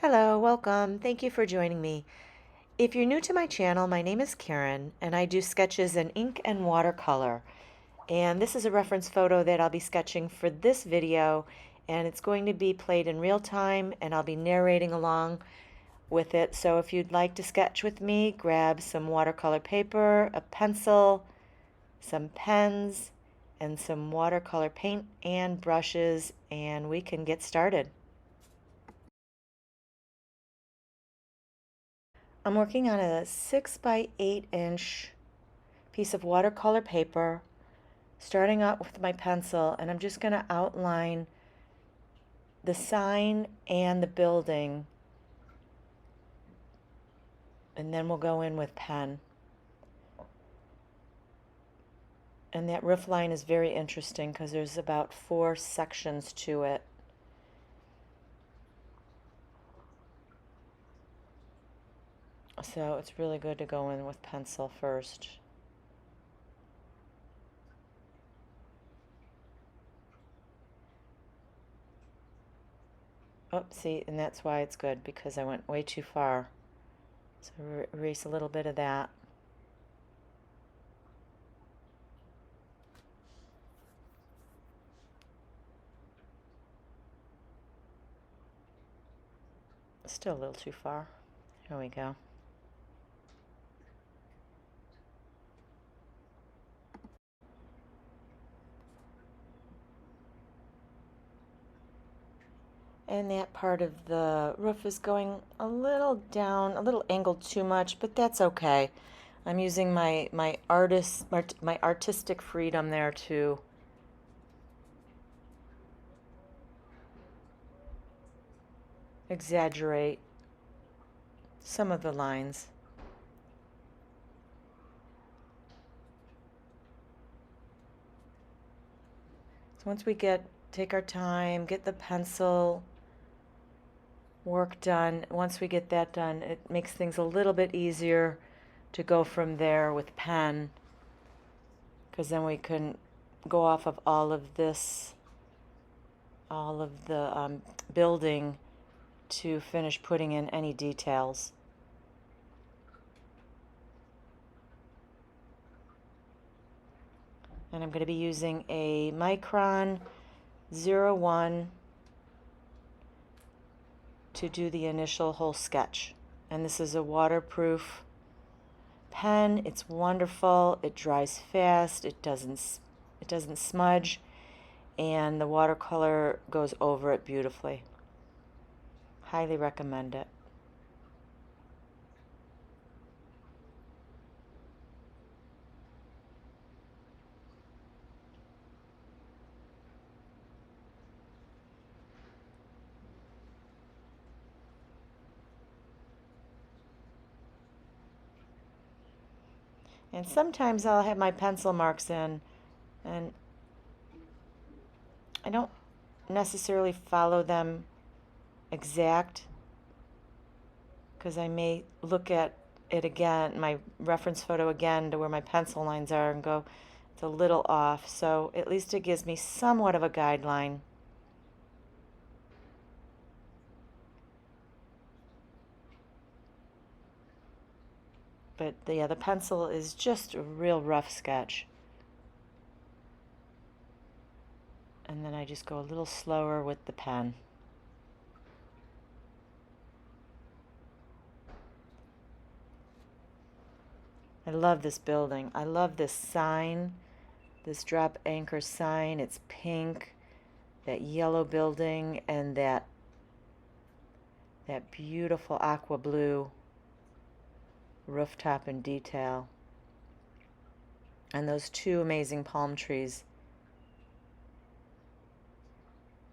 Hello, welcome. Thank you for joining me. If you're new to my channel, my name is Karen, and I do sketches in ink and watercolor. And this is a reference photo that I'll be sketching for this video, and it's going to be played in real time, and I'll be narrating along with it. So if you'd like to sketch with me, grab some watercolor paper, a pencil, some pens, and some watercolor paint and brushes, and we can get started. I'm working on a 6 by 8 inch piece of watercolor paper, starting out with my pencil, and I'm just going to outline the sign and the building, and then we'll go in with pen. And that roof line is very interesting because there's about 4 sections to it. So it's really good to go in with pencil first. Oh, see, and that's why it's good, because I went way too far. So erase a little bit of that. Still a little too far. There we go. And that part of the roof is going a little down, a little angled too much, but that's okay. I'm using my artistic freedom there to exaggerate some of the lines. So once we take our time, get the pencil work done. Once we get that done, it makes things a little bit easier to go from there with pen, because then we can go off of all of this, all of the building, to finish putting in any details. And I'm going to be using a Micron 01 to do the initial whole sketch. And this is a waterproof pen. It's wonderful. It dries fast. It doesn't smudge, and the watercolor goes over it beautifully. Highly recommend it. And sometimes I'll have my pencil marks in, and I don't necessarily follow them exact, because I may look at it again, my reference photo again, to where my pencil lines are, and go, it's a little off. So at least it gives me somewhat of a guideline. But yeah, the pencil is just a real rough sketch. And then I just go a little slower with the pen. I love this building. I love this sign, this drop anchor sign. It's pink, that yellow building, and that beautiful aqua blue rooftop and detail. And those 2 amazing palm trees.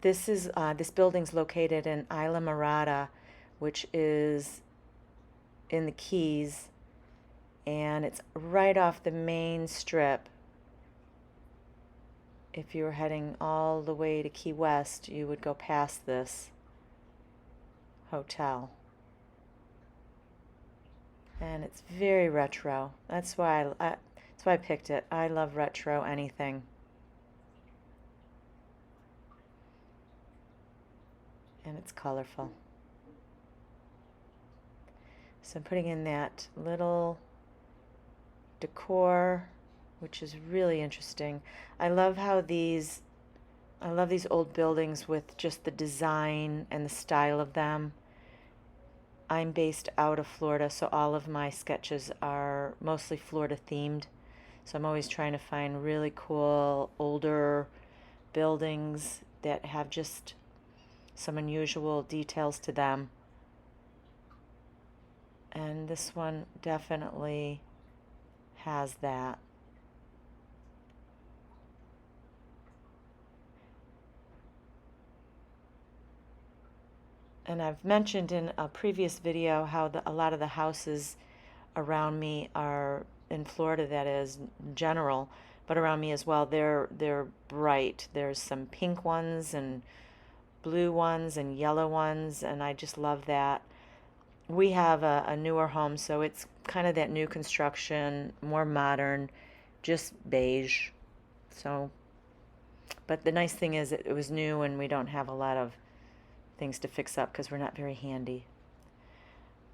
This building's located in Islamorada, which is in the Keys, and it's right off the main strip. If you were heading all the way to Key West, you would go past this hotel. And it's very retro. That's why I picked it. I love retro anything. And it's colorful. So I'm putting in that little decor, which is really interesting. I love how I love these old buildings with just the design and the style of them. I'm based out of Florida, so all of my sketches are mostly Florida themed. So I'm always trying to find really cool older buildings that have just some unusual details to them. And this one definitely has that. And I've mentioned in a previous video how a lot of the houses around me are in Florida, that is general, but around me as well, they're bright. There's some pink ones and blue ones and yellow ones, and I just love that. We have a newer home, so it's kind of that new construction, more modern, just beige. So, but the nice thing is it was new and we don't have a lot of things to fix up because we're not very handy.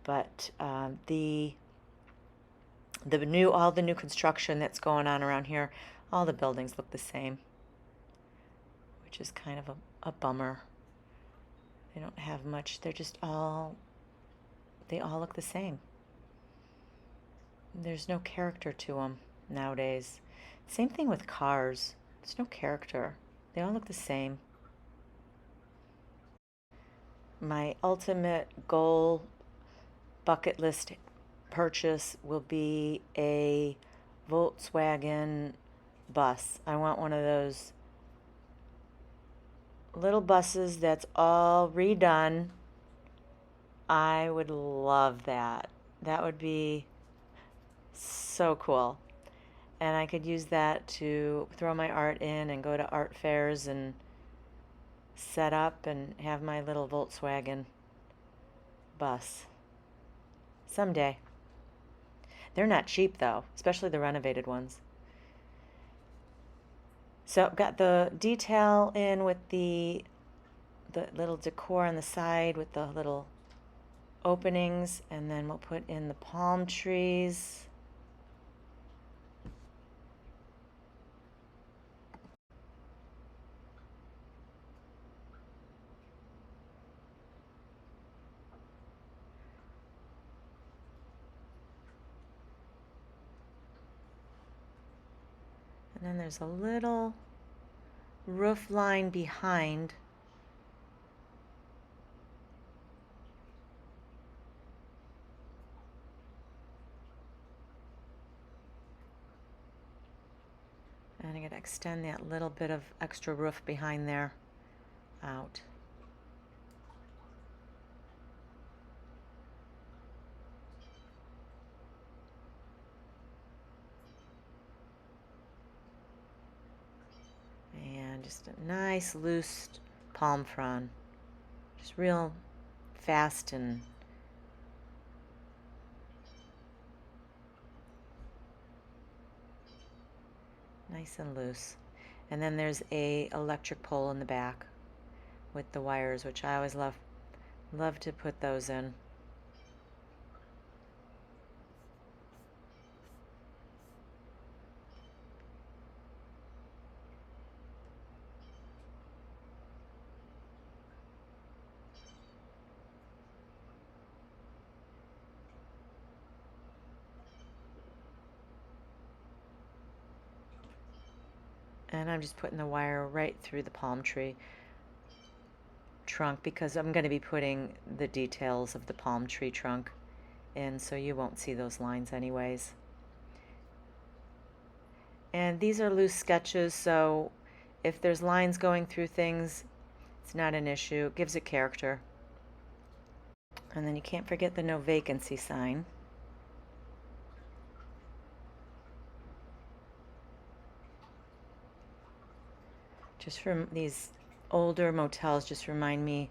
But all the new construction that's going on around here, all the buildings look the same, which is kind of a bummer. They don't have much. They all look the same. There's no character to them nowadays. Same thing with cars. There's no character. They all look the same. My ultimate goal bucket list purchase will be a Volkswagen bus. I want one of those little buses that's all redone. I would love that. That would be so cool. And I could use that to throw my art in and go to art fairs and set up and have my little Volkswagen bus. Someday. They're not cheap though, especially the renovated ones. So I've got the detail in with the little decor on the side with the little openings, and then we'll put in the palm trees. And then there's a little roof line behind. And I'm going to extend that little bit of extra roof behind there out. And just a nice loose palm frond. Just real fast and nice and loose. And then there's a electric pole in the back with the wires, which I always love to put those in. And I'm just putting the wire right through the palm tree trunk because I'm going to be putting the details of the palm tree trunk in, so you won't see those lines anyways. And these are loose sketches, so if there's lines going through things, it's not an issue. It gives it character. And then you can't forget the no vacancy sign. Just from these older motels just remind me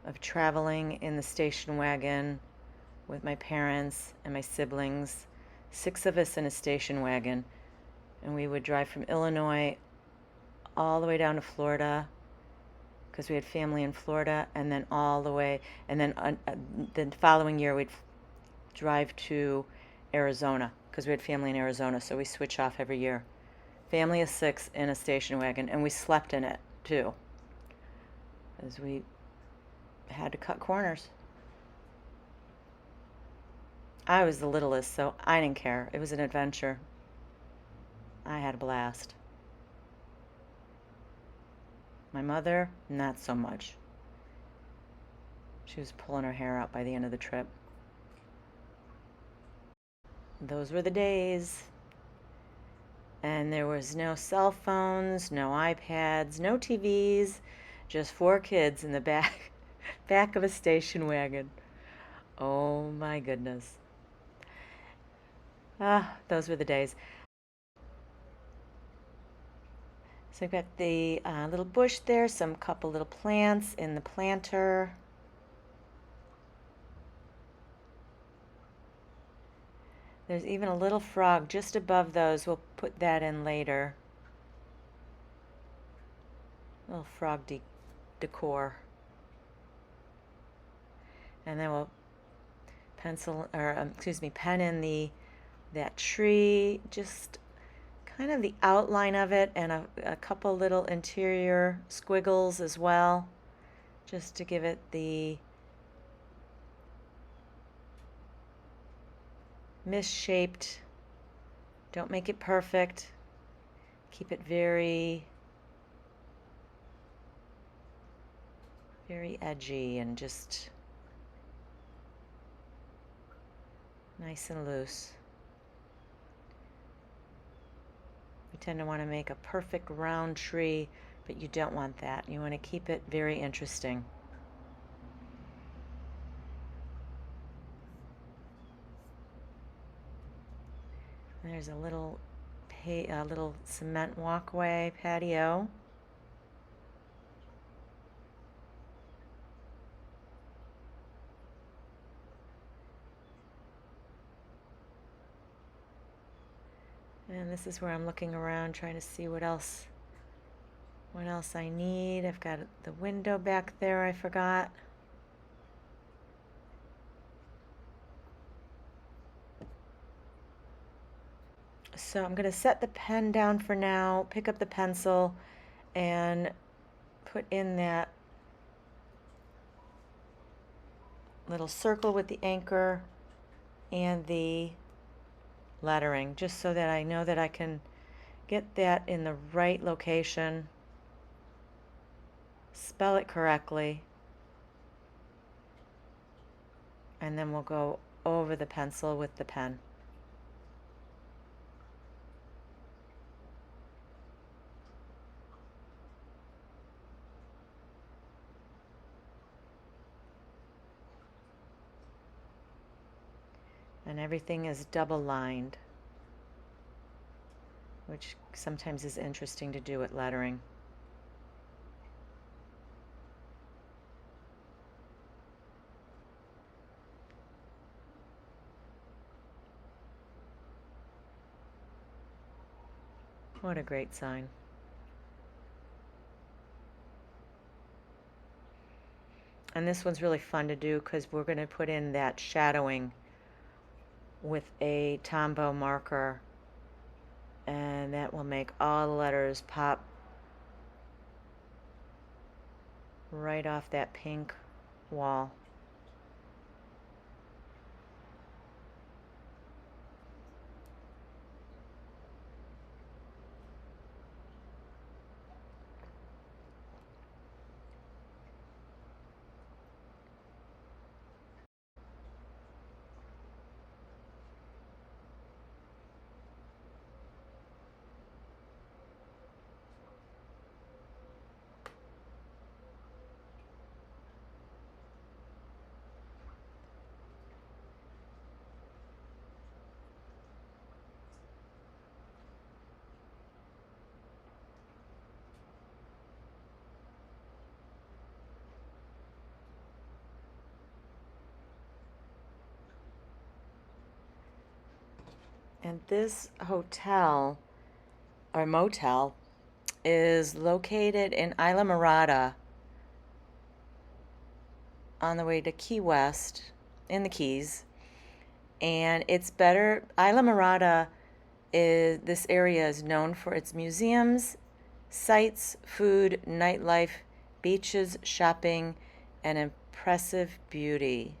of traveling in the station wagon with my parents and my siblings, 6 of us in a station wagon, and we would drive from Illinois all the way down to Florida because we had family in Florida, and then all the way, and then the following year we'd drive to Arizona because we had family in Arizona, so we switch off every year. Family of 6 in a station wagon, and we slept in it too, as we had to cut corners. I was the littlest, so I didn't care. It was an adventure. I had a blast. My mother, not so much. She was pulling her hair out by the end of the trip. Those were the days. And there was no cell phones, no iPads, no TVs, just 4 kids in the back of a station wagon. Oh my goodness. Ah, those were the days. So I've got the little bush there, some couple little plants in the planter. There's even a little frog just above those. We'll put that in later. Little frog decor. And then we'll pen in that tree, just kind of the outline of it, and a couple little interior squiggles as well, just to give it the misshaped. Don't make it perfect. Keep it very, very edgy and just nice and loose. We tend to want to make a perfect round tree, but you don't want that. You want to keep it very interesting. There's a little cement walkway patio. And this is where I'm looking around trying to see what else I need. I've got the window back there I forgot. So I'm going to set the pen down for now, pick up the pencil, and put in that little circle with the anchor and the lettering, just so that I know that I can get that in the right location, spell it correctly, and then we'll go over the pencil with the pen. And everything is double lined, which sometimes is interesting to do at lettering. What a great sign. And this one's really fun to do because we're going to put in that shadowing with a Tombow marker, and that will make all the letters pop right off that pink wall. And this hotel or motel is located in Islamorada on the way to Key West in the Keys. And it's better. Islamorada is, this area is known for its museums, sites, food, nightlife, beaches, shopping, and impressive beauty,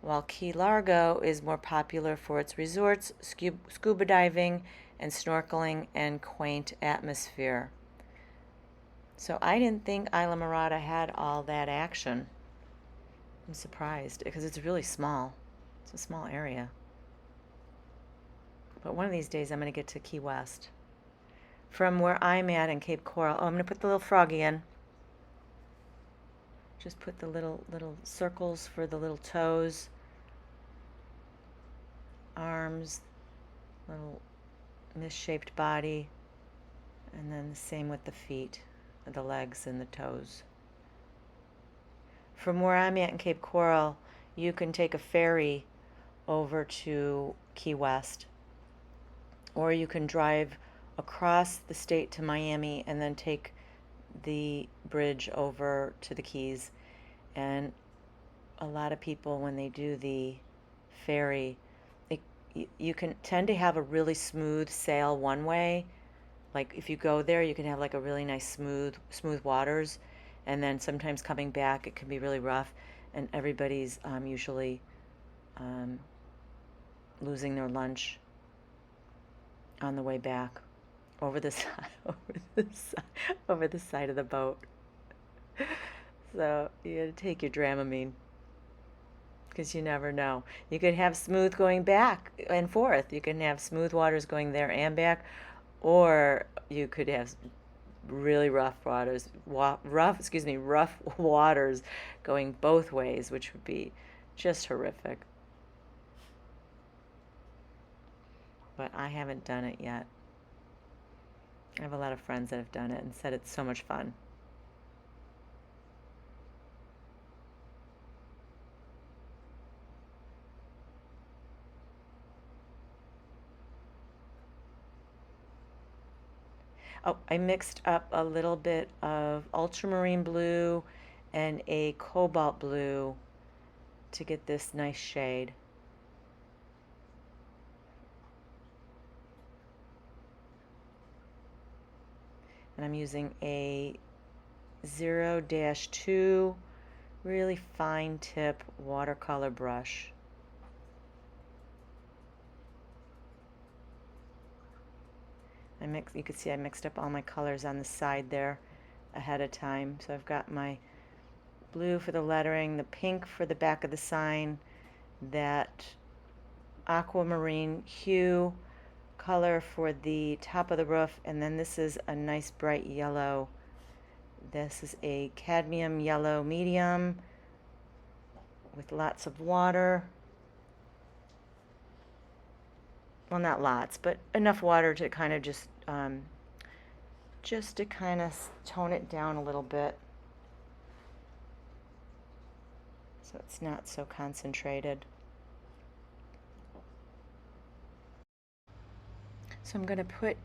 while Key Largo is more popular for its resorts, scuba diving, and snorkeling and quaint atmosphere. So I didn't think Islamorada had all that action. I'm surprised because it's really small. It's a small area. But one of these days I'm going to get to Key West. From where I'm at in Cape Coral, oh, I'm going to put the little froggy in. Just put the little circles for the little toes, arms, little misshaped body, and then the same with the feet, the legs and the toes. From where I'm at in Cape Coral, you can take a ferry over to Key West, or you can drive across the state to Miami and then take the bridge over to the Keys. And a lot of people, when they do the ferry, you can tend to have a really smooth sail one way. Like if you go there, you can have like a really nice smooth waters, and then sometimes coming back it can be really rough, and everybody's usually losing their lunch on the way back over the side, over the side of the boat. So you got to take your Dramamine, because you never know. You could have smooth going back and forth. You can have smooth waters going there and back, or you could have really rough waters, rough waters going both ways, which would be just horrific. But I haven't done it yet. I have a lot of friends that have done it and said it's so much fun. Oh, I mixed up a little bit of ultramarine blue and a cobalt blue to get this nice shade. And I'm using a 0-2 really fine tip watercolor brush. You can see I mixed up all my colors on the side there ahead of time. So I've got my blue for the lettering, the pink for the back of the sign, that aquamarine hue color for the top of the roof, and then this is a nice bright yellow. This is a cadmium yellow medium with lots of water. Well, not lots, but enough water to kind of just to kind of tone it down a little bit, so it's not so concentrated. So I'm going to put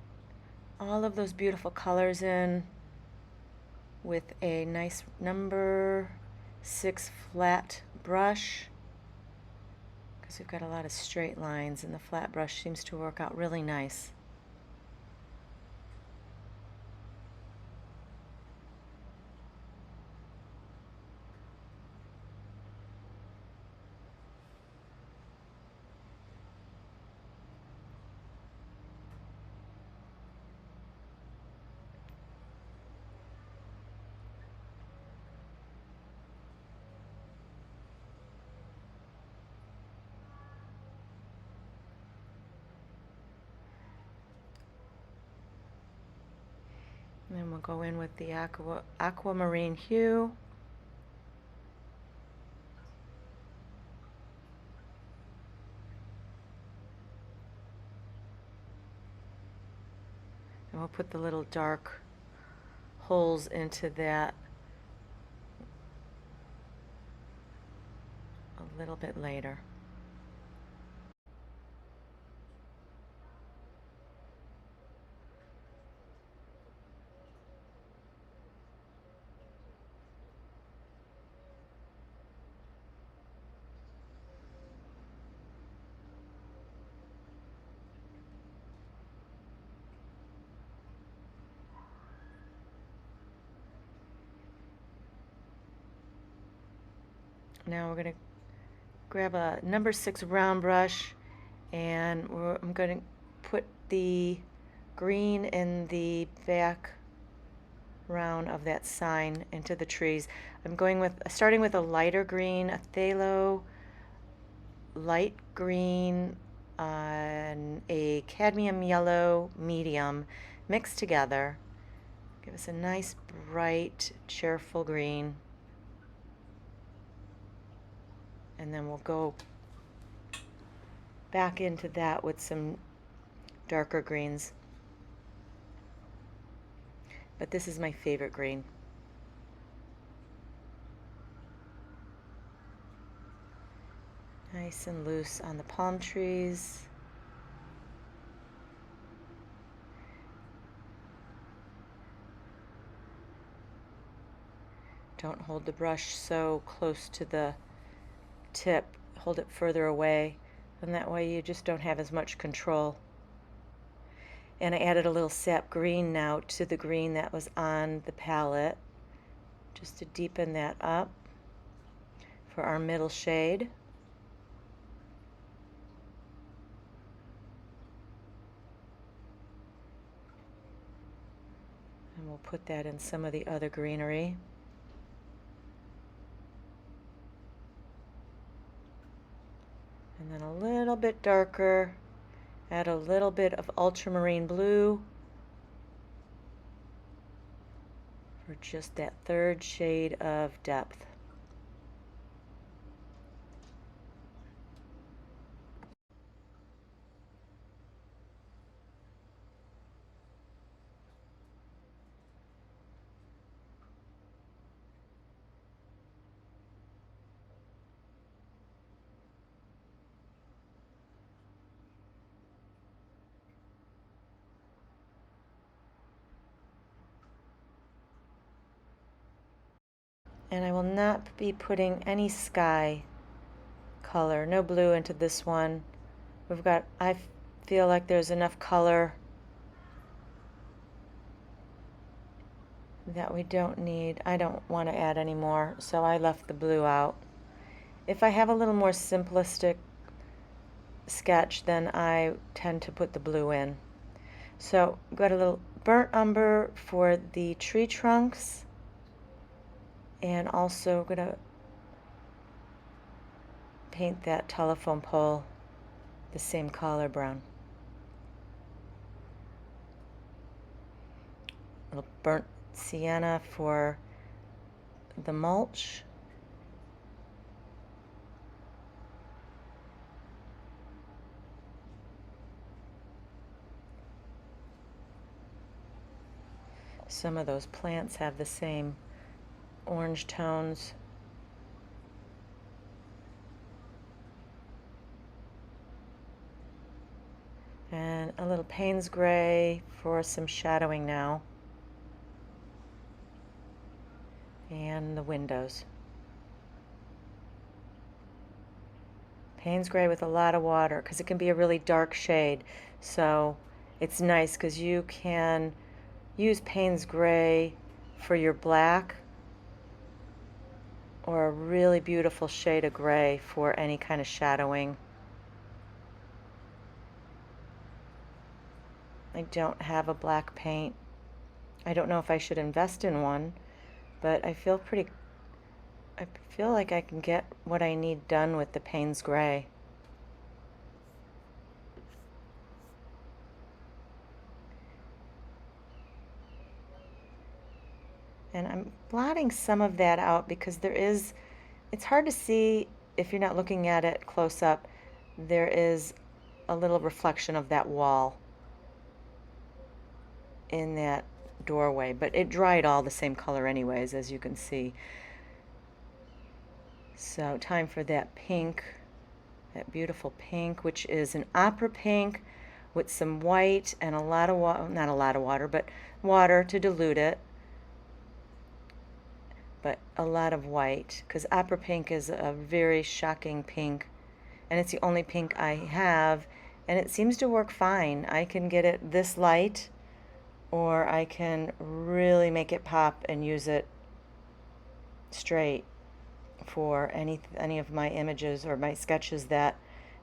all of those beautiful colors in with a nice number 6 flat brush, because we've got a lot of straight lines and the flat brush seems to work out really nice. And then we'll go in with the aquamarine hue. And we'll put the little dark holes into that a little bit later. Now we're going to grab a number 6 round brush, and I'm going to put the green in the background of that sign into the trees. I'm starting with a lighter green, a phthalo light green, and a cadmium yellow medium mixed together. Give us a nice bright, cheerful green. And then we'll go back into that with some darker greens. But this is my favorite green. Nice and loose on the palm trees. Don't hold the brush so close to the tip. Hold it further away, and that way you just don't have as much control. And I added a little sap green now to the green that was on the palette, just to deepen that up for our middle shade. And we'll put that in some of the other greenery. And then a little bit darker, add a little bit of ultramarine blue for just that third shade of depth. And I will not be putting any sky color, no blue into this one. I feel like there's enough color that we don't need. I don't want to add any more, so I left the blue out. If I have a little more simplistic sketch, then I tend to put the blue in. So I've got a little burnt umber for the tree trunks, and also I'm going to paint that telephone pole the same color brown. A little burnt sienna for the mulch. Some of those plants have the same orange tones. And a little Payne's gray for some shadowing now. And the windows. Payne's gray with a lot of water, because it can be a really dark shade. So it's nice because you can use Payne's gray for your black, or a really beautiful shade of gray for any kind of shadowing. I don't have a black paint. I don't know if I should invest in one, but I feel like I can get what I need done with the Payne's gray. And I'm blotting some of that out because it's hard to see if you're not looking at it close up. There is a little reflection of that wall in that doorway, but it dried all the same color anyways, as you can see. So time for that pink, that beautiful pink, which is an opera pink with some white and a lot of water, not a lot of water, but water to dilute it, but a lot of white, because opera pink is a very shocking pink, and it's the only pink I have, and it seems to work fine. I can get it this light, or I can really make it pop and use it straight. for any of my images or my sketches that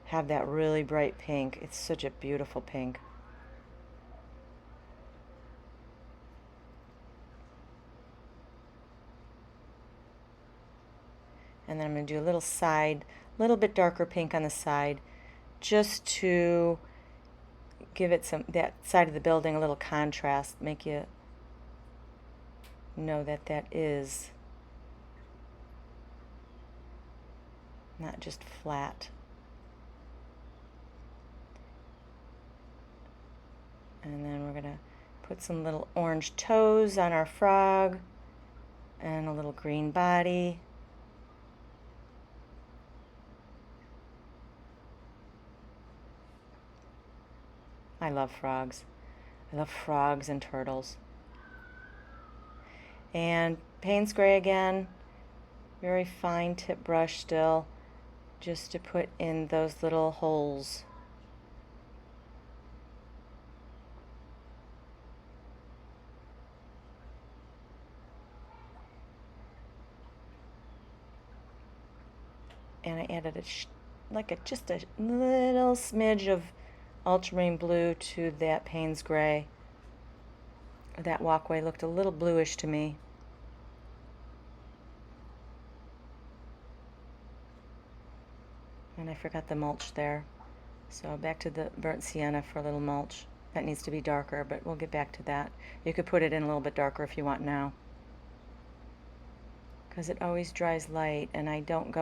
have that really bright pink. It's such a beautiful pink. And then I'm going to do a little bit darker pink on the side, just to give it that side of the building a little contrast, make you know that that is not just flat. And then we're going to put some little orange toes on our frog and a little green body. I love frogs. I love frogs and turtles. And Payne's Gray again, very fine tip brush still, just to put in those little holes. And I added just a little smidge of ultramarine blue to that Payne's Gray. That walkway looked a little bluish to me. And I forgot the mulch there. So back to the burnt sienna for a little mulch. That needs to be darker, but we'll get back to that. You could put it in a little bit darker if you want now, because it always dries light, and I don't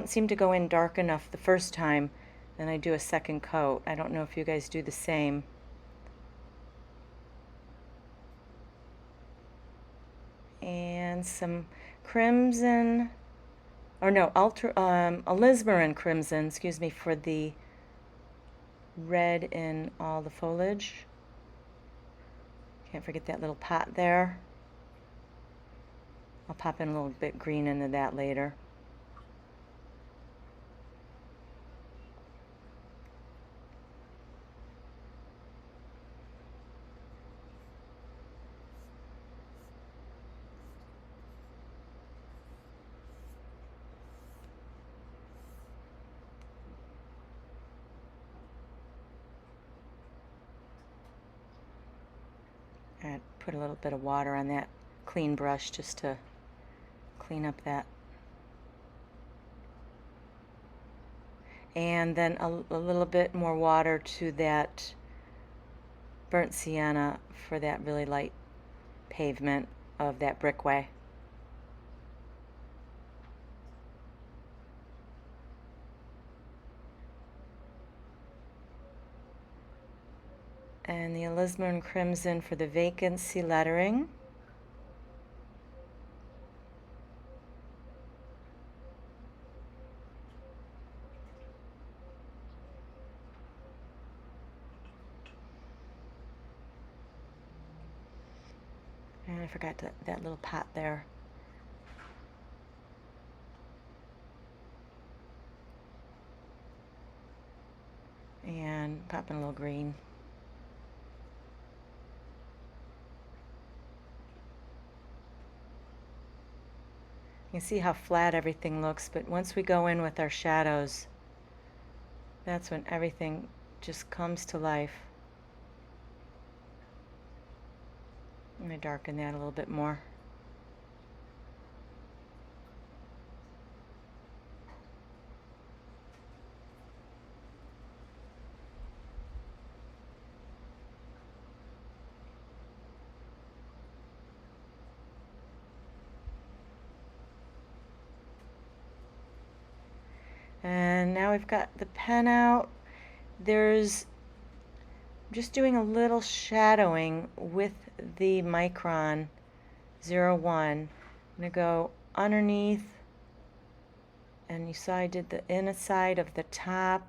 seem to go in dark enough the first time, then I do a second coat. I don't know if you guys do the same. And some crimson, or no, Islamorada crimson, excuse me, for the red in all the foliage. Can't forget that little pot there. I'll pop in a little bit green into that later. And put a little bit of water on that clean brush just to clean up that. And then a little bit more water to that burnt sienna for that really light pavement of that brickway. And the Islamorada crimson for the vacancy lettering. And I forgot that little pot there. And pop in a little green. You can see how flat everything looks, but once we go in with our shadows, that's when everything just comes to life. I'm going to darken that a little bit more. And now we've got the pen out. I'm just doing a little shadowing with the Micron 01. I'm going to go underneath, and you saw I did the inside of the top.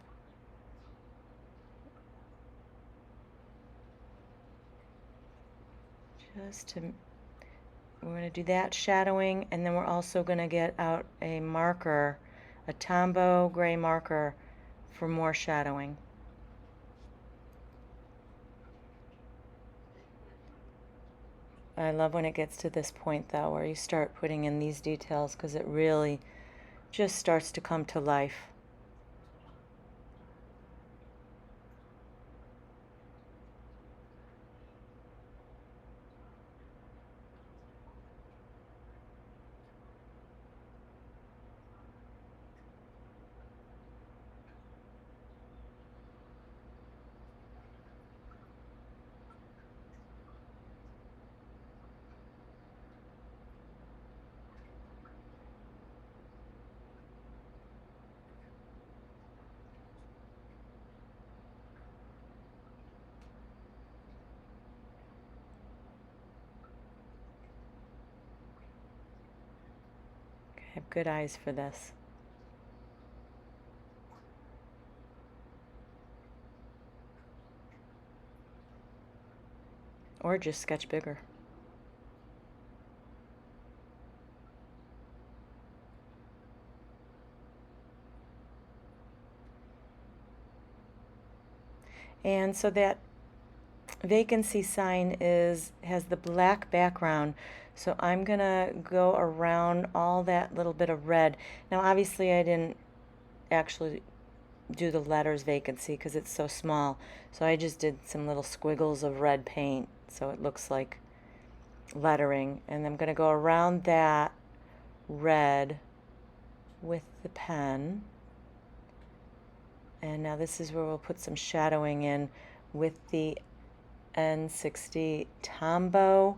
We're going to do that shadowing, and then we're also going to get out a marker, a Tombow gray marker, for more shadowing. I love when it gets to this point though, where you start putting in these details, because it really just starts to come to life. I have good eyes for this. Or just sketch bigger. And so that vacancy sign has the black background. So I'm gonna go around all that little bit of red. Now obviously I didn't actually do the letters vacancy because it's so small. So I just did some little squiggles of red paint so it looks like lettering. And I'm gonna go around that red with the pen. And now this is where we'll put some shadowing in with the N60 Tombow.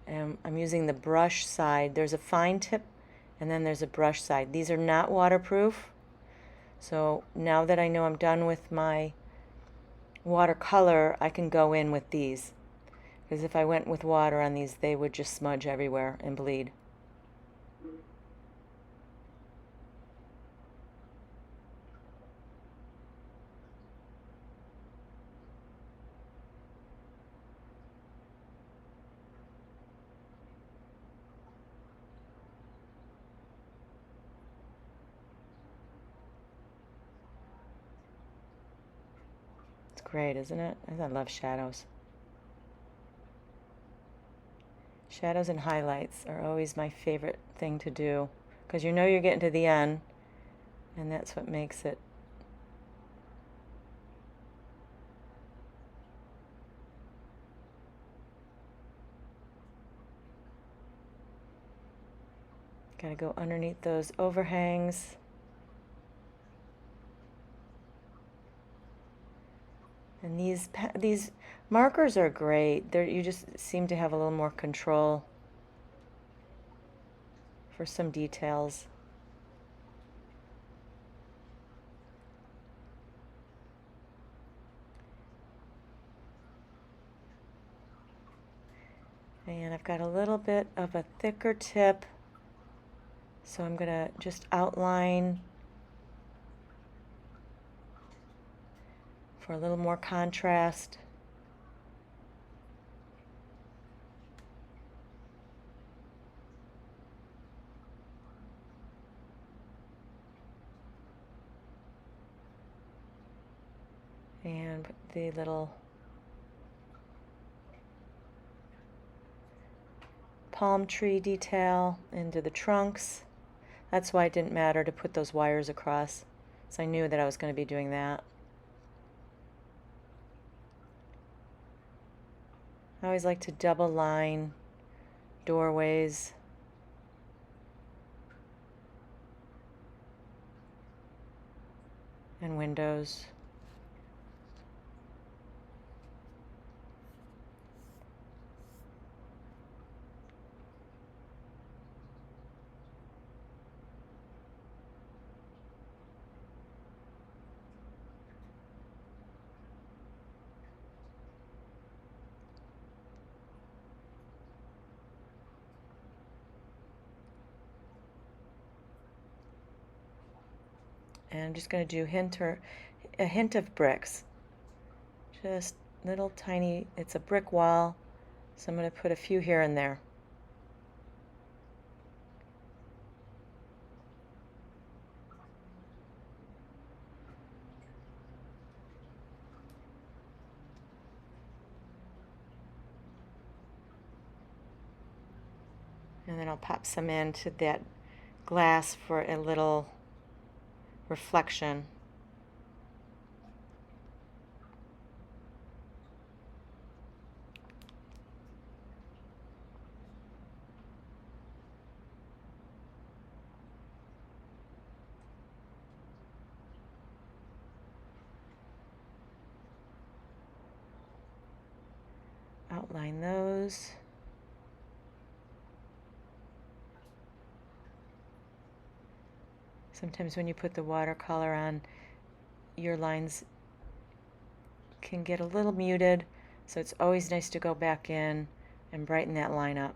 And I'm using the brush side. There's a fine tip and then there's a brush side. These are not waterproof. So now that I know I'm done with my watercolor, I can go in with these. Because if I went with water on these, they would just smudge everywhere and bleed. It's great, isn't it? I love shadows. Shadows and highlights are always my favorite thing to do, because you know you're getting to the end, and that's what makes it. Gotta go underneath those overhangs. And these markers are great. You just seem to have a little more control for some details. And I've got a little bit of a thicker tip, so I'm gonna just outline for a little more contrast. And put the little palm tree detail into the trunks. That's why it didn't matter to put those wires across, so I knew that I was going to be doing that. I always like to double line doorways. And windows. And I'm just going to do a hint of bricks. Just little tiny, it's a brick wall, so I'm going to put a few here and there. And then I'll pop some into that glass for a little reflection. Outline those. Sometimes when you put the watercolor on, your lines can get a little muted, so it's always nice to go back in and brighten that line up.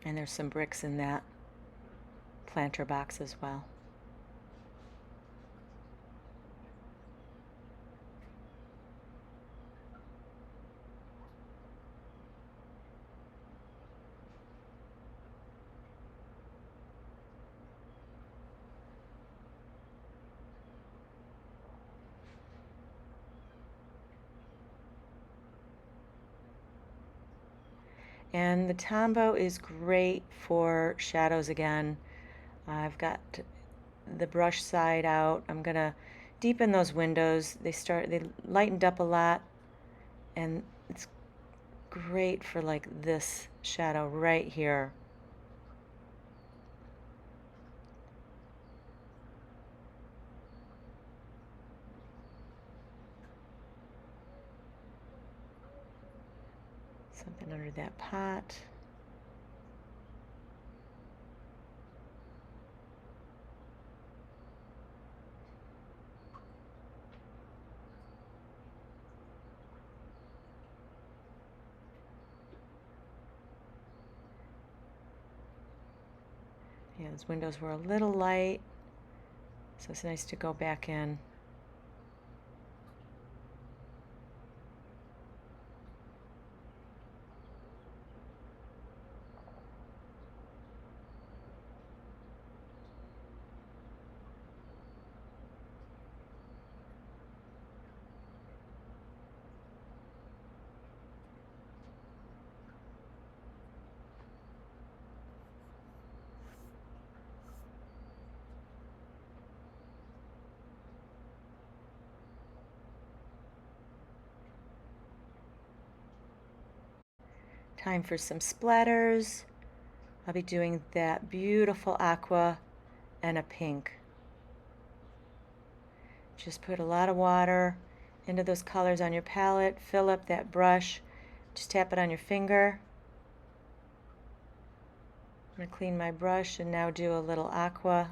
And there's some bricks in that planter box as well. And the Tombow is great for shadows again. I've got the brush side out. I'm gonna deepen those windows. They lightened up a lot, and it's great for like this shadow right here. Something under that pot. Yeah, those windows were a little light, so it's nice to go back in. Time for some splatters. I'll be doing that beautiful aqua and a pink. Just put a lot of water into those colors on your palette, fill up that brush, just tap it on your finger. I'm going to clean my brush and now do a little aqua.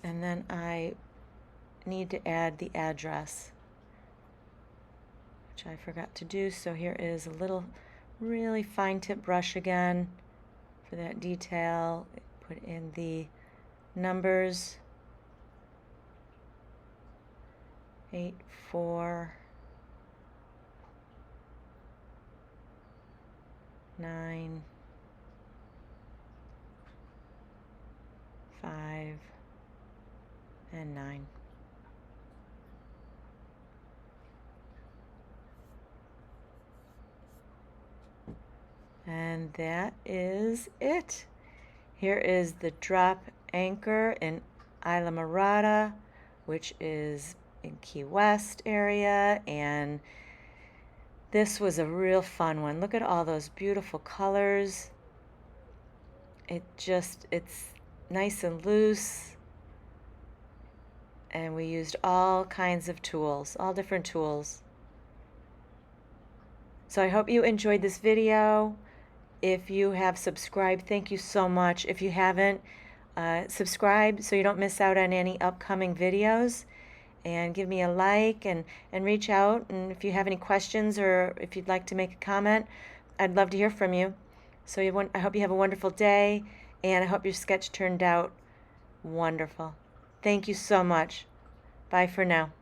And then I need to add the address, which I forgot to do. So here is a little really fine tip brush again for that detail. Put in the numbers, 8, 4, 9, 5, and 9. And that is it. Here is the drop anchor in Islamorada, which is in Key West area, and this was a real fun one. Look at all those beautiful colors. It's nice and loose, and we used all kinds of tools, all different tools. So I hope you enjoyed this video. If you have subscribed, thank you so much. If you haven't, subscribe so you don't miss out on any upcoming videos. and give me a like and reach out. And if you have any questions or if you'd like to make a comment, I'd love to hear from you. So I hope you have a wonderful day, and I hope your sketch turned out wonderful. Thank you so much. Bye for now.